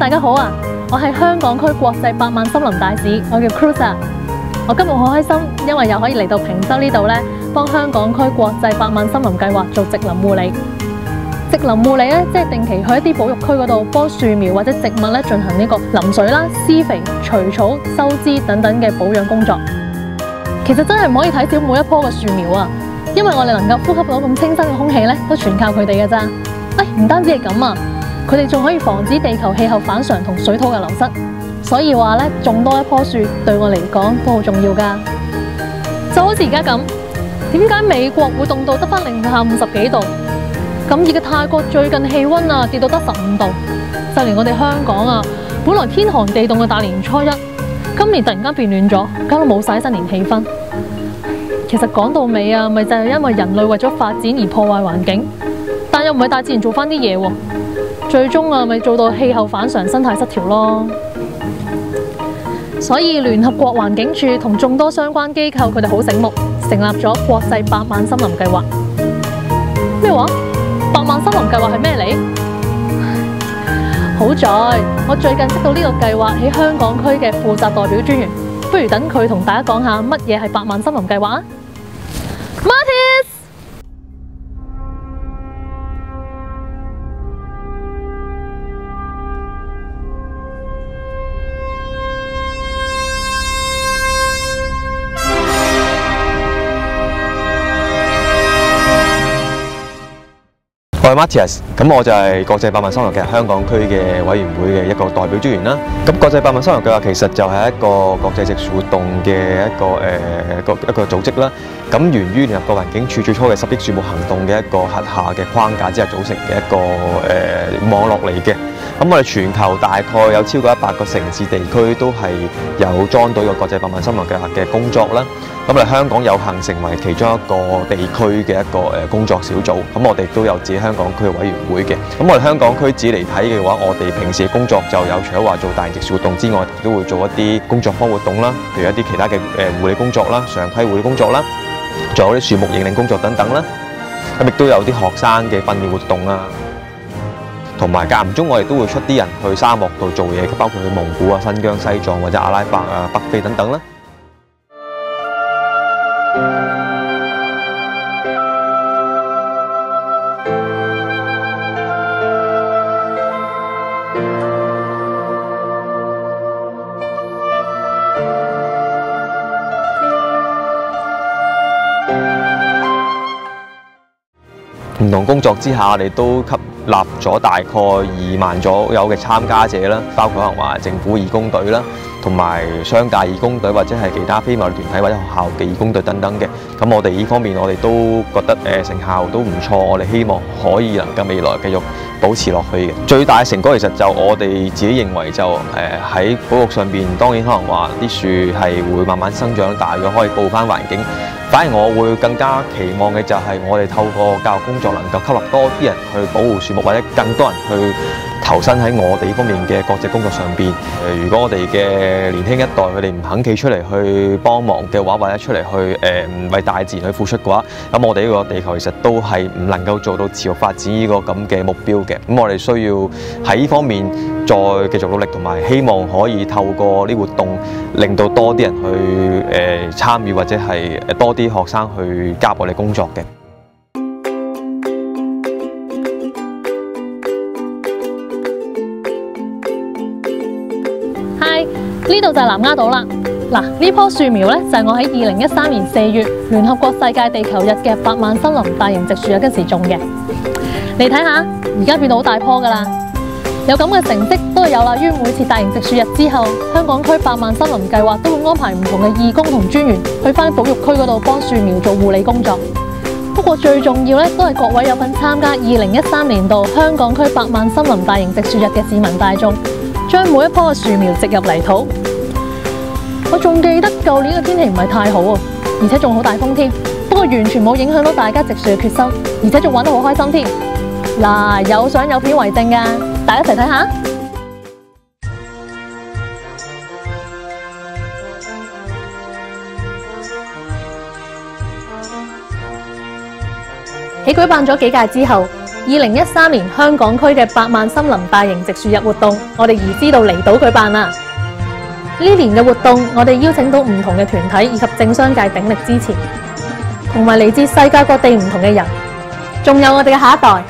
大家好啊！我係香港區國際百萬森林大使，我叫 Cruiser。我今日好開心，因為又可以嚟到坪洲呢度咧，幫香港區國際百萬森林計劃做植林護理。植林護理咧，即係定期去一啲保育區嗰度，幫樹苗或者植物咧進行呢個淋水啦、施肥、除草、修枝等等嘅保養工作。其實真係唔可以睇少每一棵嘅樹苗啊，因為我哋能夠呼吸到咁清新嘅空氣咧，都全靠佢哋嘅咋。唔單止係咁啊！佢哋仲可以防止地球氣候反常同水土嘅流失，所以話咧，種多一棵樹對我嚟講都好重要㗎。就好似而家咁，點解美國會凍到得返零下50幾度？咁熱嘅泰國最近氣溫啊跌到得15度，就連我哋香港啊，本來天寒地凍嘅大年初一，今年突然間變暖咗，搞到冇晒新年氣氛。其實講到尾啊，咪就係因為人類為咗發展而破壞環境，但又唔係大自然做返啲嘢喎。最終啊，咪做到氣候反常、生態失調咯。所以聯合國環境署同眾多相關機構，佢哋好醒目，成立咗國際百萬森林計劃。咩話？百萬森林計劃係咩嚟？好在我最近識到呢個計劃喺香港區嘅負責代表專員，不如等佢同大家講下乜嘢係百萬森林計劃啊 ！Martis。我係 Martis， 咁我就係國際百萬森林嘅香港區嘅委員會嘅一個代表專員啦。咁國際百萬森林計劃其實就係一個國際植樹活動嘅一個組織啦。咁源於聯合國環境署最初嘅10億樹木行動嘅一個轄下嘅框架之下組成嘅一個網絡嚟嘅。咁我哋全球大概有超過100個城市地區都係有裝到呢個國際百萬森林計劃嘅工作啦。咁我哋香港有幸成為其中一個地區嘅一個工作小組，咁我哋都有自己香港區嘅委員會嘅。咁我哋香港區自己嚟睇嘅話，我哋平時嘅工作就有除咗話做大型植樹活動之外，都會做一啲工作坊活動啦，譬如一啲其他嘅護理工作啦、常規護理工作啦，仲有啲樹木認領工作等等啦。咁亦都有啲學生嘅訓練活動啦，同埋間唔中我哋都會出啲人去沙漠度做嘢，包括去蒙古啊、新疆、西藏或者阿拉伯啊、北非等等啦。唔同工作之下，我哋都吸納咗大概2萬左右嘅參加者啦，包括可能話政府義工隊啦，同埋商界義工隊或者係其他非牟利團體或者學校嘅義工隊等等嘅。咁我哋呢方面我哋都覺得成效都唔錯，我哋希望可以能夠未來繼續保持落去嘅。最大嘅成果其實就我哋自己認為就喺保育上邊，當然可能話啲樹係會慢慢生長大咗，可以保翻環境。反而我會更加期望嘅就係我哋透過教育工作能夠吸納多啲人去保護樹木，或者更多人去投身喺我哋呢方面嘅國際工作上邊。如果我哋嘅年輕一代佢哋唔肯企出嚟去幫忙嘅話，或者出嚟去為大自然去付出嘅話，咁我哋呢個地球其實都係唔能夠做到持續發展呢個咁嘅目標嘅。咁我哋需要喺呢方面再繼續努力，同埋希望可以透過呢活動令到多啲人去參與，或者係多啲學生去加入我哋工作嘅。呢度就係南丫島啦。嗱，呢棵樹苗咧就係我喺2013年4月聯合國世界地球日嘅百萬森林大型植樹日嗰時種嘅。你睇下，而家變到好大棵噶啦。有咁嘅成績都係有賴於每次大型植樹日之後，香港區百萬森林計劃都會安排唔同嘅義工同專員去返保育區嗰度幫樹苗做護理工作。不過最重要咧，都係各位有份參加2013年度香港區百萬森林大型植樹日嘅市民大眾，將每一棵嘅樹苗植入泥土。我仲記得舊年嘅天氣唔係太好啊，而且仲好大風添。不過完全冇影響到大家植樹嘅決心，而且仲玩得好開心添。嗱，有相有片為證㗎，大家一齊睇下。喺舉辦咗幾屆之後， 2013年香港區嘅百萬森林大型植樹日活動，我哋移師到離島舉辦啦。呢年嘅活動，我哋邀請到唔同嘅團體以及政商界鼎力支持，同埋嚟自世界各地唔同嘅人，仲有我哋嘅下一代。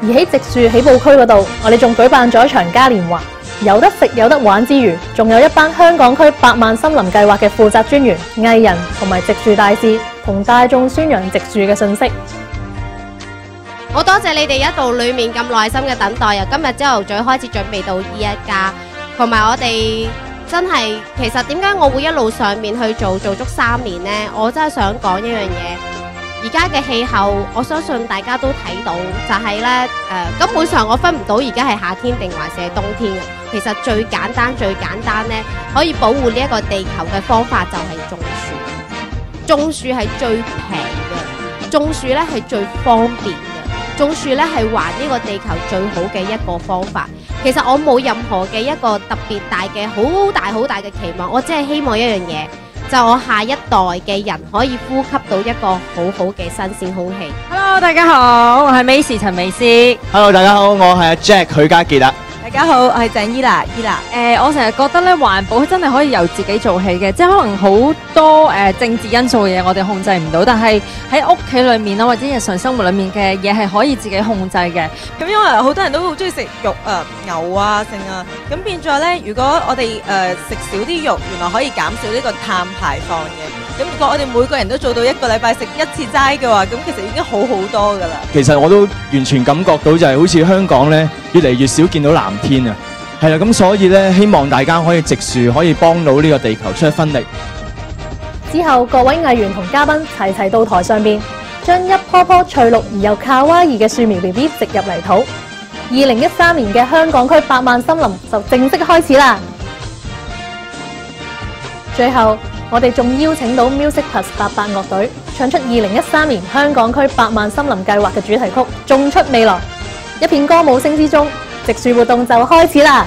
而喺植樹起步區嗰度，我哋仲舉辦咗一場嘉年華，有得食有得玩之餘，仲有一班香港區百萬森林計劃嘅負責專員、藝人同埋植樹大使，同大眾宣揚植樹嘅信息。好多謝你哋一度裏面咁耐心嘅等待，由今日朝頭早開始準備到呢一家，同埋我哋真係其實點解我會一路上面去做足3年呢？我真係想講一樣嘢。而家嘅氣候，我相信大家都睇到，就係呢，根本上我分唔到而家係夏天定還是係冬天嘅。其實最簡單呢，可以保護呢一個地球嘅方法就係種樹。種樹係最平嘅，種樹呢係最方便嘅，種樹呢係還呢個地球最好嘅一個方法。其實我冇任何嘅一個特別大嘅好大嘅期望，我只係希望一樣嘢。就我下一代嘅人可以呼吸到一個好好嘅新鮮空氣。Hello， 大家好，我係 Macy 陳美詩。Hello， 大家好，我係阿 Jack 許家傑啊。大家好，我係鄭伊娜。我成日覺得咧，環保真係可以由自己做起嘅，即係可能好多政治因素嘅嘢我哋控制唔到，但係喺屋企裏面啦，或者日常生活裏面嘅嘢係可以自己控制嘅。咁因為好多人都好中意食肉牛啊剩啊，咁變咗咧，如果我哋食少啲肉，原來可以減少呢個碳排放嘅。咁如果我哋每個人都做到1個禮拜食1次齋嘅話，咁其實已經好多㗎啦。其實我都完全感覺到就係好似香港咧越嚟越少見到藍天啊，係啦，咁所以咧希望大家可以植樹，可以幫到呢個地球出一分力。之後各位藝員同嘉賓齊到台上邊，將一棵棵翠綠而又卡哇伊嘅樹苗 BB 植入泥土。2013年嘅香港區百萬森林就正式開始啦。最後我哋仲邀請到 Music Plus 88樂隊唱出2013年香港區百萬森林計劃嘅主題曲《種出未來》。一片歌舞聲之中，植樹活動就開始啦！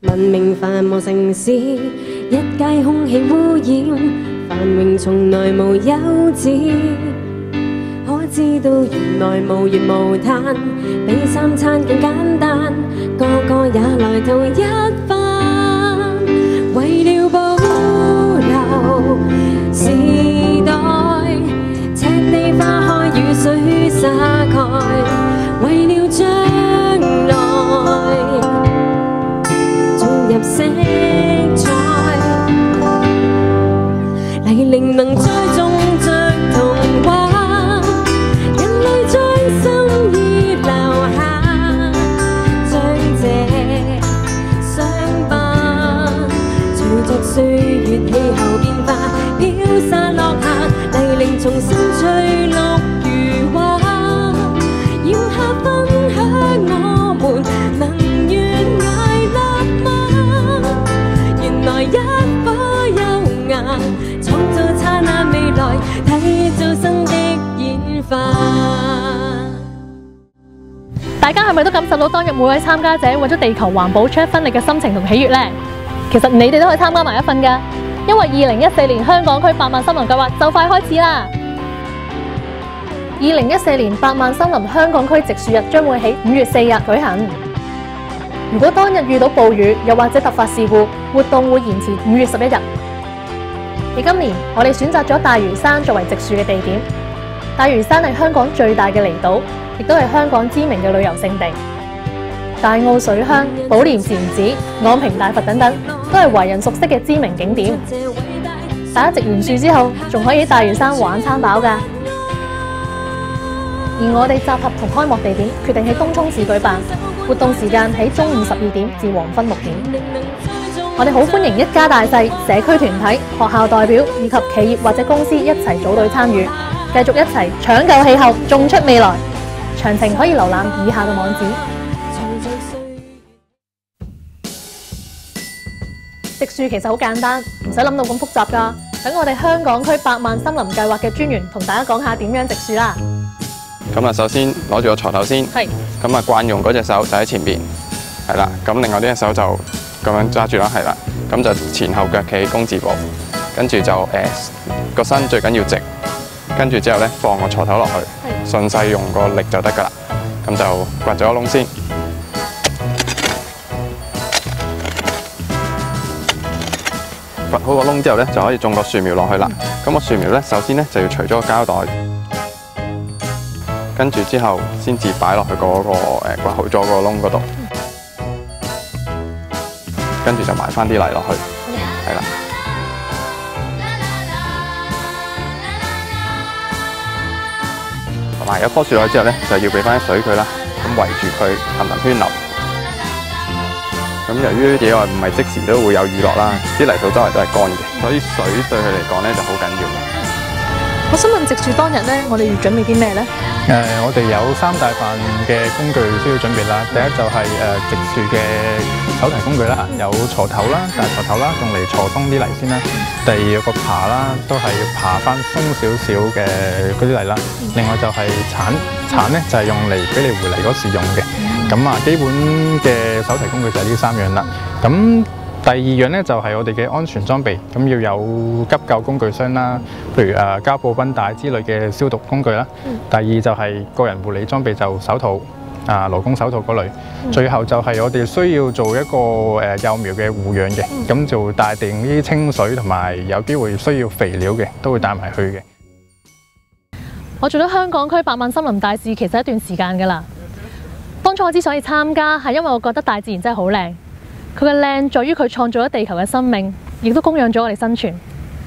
文明繁忙城市，一街空氣污染，繁榮從來無休止。可知道原來無緣無嘆，比3餐更簡單，個個也來圖一番。為了保留時代，赤地花開與水灑蓋，為了將來注入色彩，泥濘能再種着童話，人類將心意留下，將這傷疤隨着歲月氣候變化飄散落下，泥濘重新翠綠如畫，炎夏分享我們能願捱立嗎？原來一顆優雅創造燦爛未來，締造新的演化。大家係咪都感受到當日每位參加者為咗地球環保出一分力嘅心情同喜悅呢？其實你哋都可以參加埋一份㗎，因為2014年香港區百萬森林計劃就快開始啦！2014年百萬森林香港區植樹日將會喺5月4日舉行。如果當日遇到暴雨，又或者突發事故，活動會延遲5月11日。而今年我哋選擇咗大嶼山作為植樹嘅地點。大嶼山係香港最大嘅離島，亦都係香港知名嘅旅遊勝地。大澳水鄉、寶蓮禪寺、昂坪大佛等等，都係為人熟悉嘅知名景點。大家植完樹之後，仲可以喺大嶼山玩餐飽㗎。而我哋集合同開幕地點決定喺東涌市舉辦，活動時間喺中午12點至黃昏6點。我哋好歡迎一家大細、社區團體、學校代表以及企業或者公司一齊組隊參與，繼續一齊搶救氣候，種出未來。詳情可以瀏覽以下嘅網址。植樹其實好簡單，唔使諗到咁複雜㗎。等我哋香港區百萬森林計劃嘅專員同大家講下點樣植樹啦。咁啊，首先攞住個鋤頭先，咁啊慣用嗰隻手就喺前邊，係啦。咁另外呢隻手就咁樣揸住啦，係啦。咁就前後腳企弓字步，跟住就個身最緊要直，跟住之後咧放個鋤頭落去，順勢用個力就得㗎啦。咁就掘咗個窿先。掘好個窿之後咧，就可以種個樹苗落去啦。咁個樹苗咧，首先咧就要除咗個膠袋，跟住之後先至擺落去嗰個掘好咗個窿嗰度，跟住就埋翻啲泥落去，係啦。埋一棵樹落去之後咧，就要俾翻啲水佢啦，咁圍住佢氹氹圈流。咁由於野外唔係即時都會有雨落啦，啲泥土周圍都係乾嘅，所以水對佢嚟講咧就好緊要。我想問植樹當日咧，我哋要準備啲咩咧？我哋有3大範嘅工具需要準備啦。第一就係植樹嘅手提工具啦，有鋤頭啦、大鋤頭啦，用嚟鋤鬆啲泥先啦。第二有個耙啦，都係要耙翻鬆少少嘅嗰啲泥啦。另外就係鏟咧就係用嚟俾你回泥嗰時用嘅。咁啊，基本嘅手提工具就係呢3樣啦。咁第二樣咧就係我哋嘅安全裝備，咁要有急救工具箱啦，譬如膠布、繃帶之類嘅消毒工具啦。第二就係個人護理裝備，就手套、勞工手套嗰類。最後就係我哋需要做一個幼苗嘅護養嘅，咁就帶定啲清水同埋有機會需要肥料嘅，都會帶埋去嘅。我做咗香港區百萬森林大使其實一段時間㗎啦。當初我之所以參加，係因為我覺得大自然真係好靚。佢嘅靚在於佢創造咗地球嘅生命，亦都供養咗我哋生存，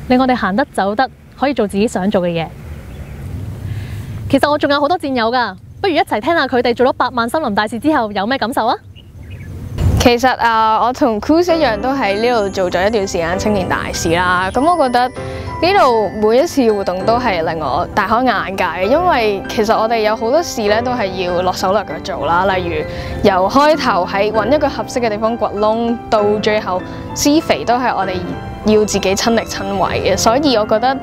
令我哋行得走得，可以做自己想做嘅嘢。其實我仲有好多戰友㗎，不如一齊聽下佢哋做咗百萬森林大使之後有咩感受啊？其實我同 Cruz 一樣都喺呢度做咗一段時間青年大使啦。咁我覺得呢度每一次活動都係令我大開眼界嘅，因為其實我哋有好多事咧都係要落手落腳做啦。例如由開頭喺揾一個合適嘅地方掘窿，到最後施肥都係我哋要自己親力親為嘅。所以我覺得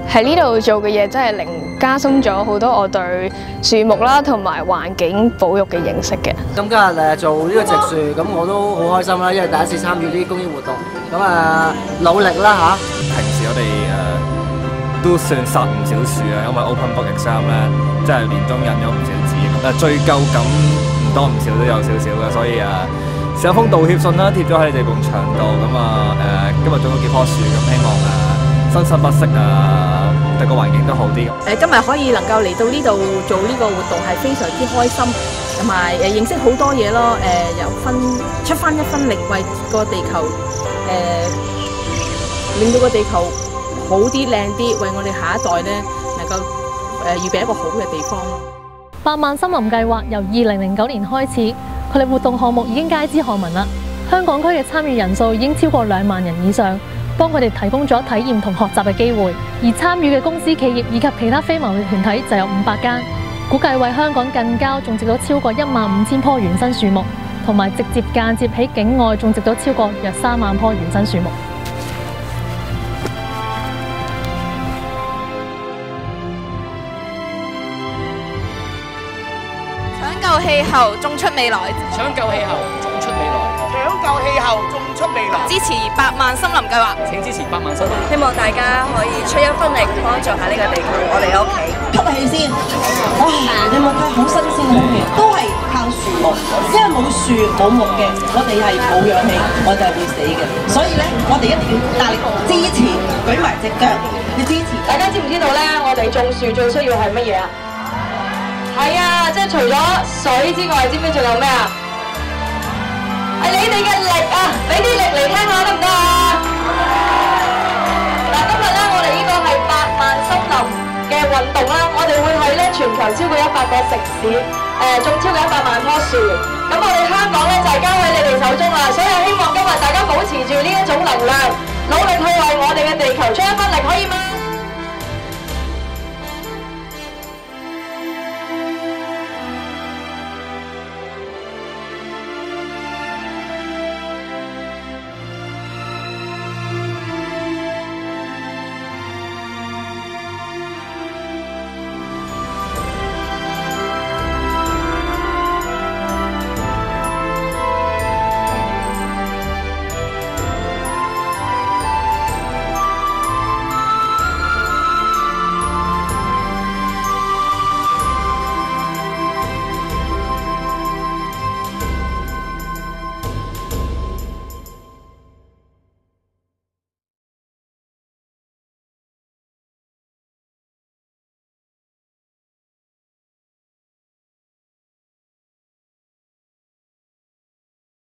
喺呢度做嘅嘢真係加深咗好多我對樹木啦同埋環境保育嘅認識嘅。咁今日做呢個植樹，咁我都好開心啦，因為第一次參與呢啲公益活動，咁努力啦嚇。平時我哋都算殺唔少樹啊，因為 open book exam 咧，即係年中印咗唔少紙，追究感唔多唔少都有少少嘅，所以寫封道歉信啦，貼咗喺你哋埲牆度，咁今日種咗幾棵樹，咁希望生生不息對個環境都好啲。今日可以能夠嚟到呢度做呢個活動係非常之開心，同埋認識好多嘢咯。又出翻一分力為個地球令到個地球好啲靚啲，為我哋下一代咧能夠預備一個好嘅地方咯。百萬森林計劃由2009年開始，佢哋活動項目已經街知巷聞啦。香港區嘅參與人數已經超過2萬人以上。幫佢哋提供咗體驗同學習嘅機會，而參與嘅公司、企業以及其他非牟利團體就有500間，估計為香港近郊種植到超過15000棵原生樹木，同埋直接間接喺境外種植到超過約3萬棵原生樹木。搶救氣候，種出未來。搶救氣候，種出未來。搶救氣候，種出未來。支持百萬森林計劃，請支持百萬森林。希望大家可以出一分力，幫助下呢個地球，我哋喺屋企。吸氣先，哇！你有冇睇好新鮮嘅空氣？都係靠樹木，因為冇樹冇木嘅，我哋係冇氧氣，我哋係會死嘅。所以咧，我哋一定要大力支持，舉埋隻腳，要支持。大家知唔知道咧？我哋種樹最需要係乜嘢啊？係啊，即係除咗水之外，知唔知仲有咩啊？係你哋嘅力啊！俾啲力嚟聽下得唔得啊？嗱，今日咧我哋呢個係百萬森林嘅運動啦，我哋會喺咧全球超過100個城市，種超過100萬棵樹。咁我哋香港咧就係交喺你哋手中啦，所以希望今日大家保持住呢一種能量，努力去為我哋嘅地球出一分力，可以嗎？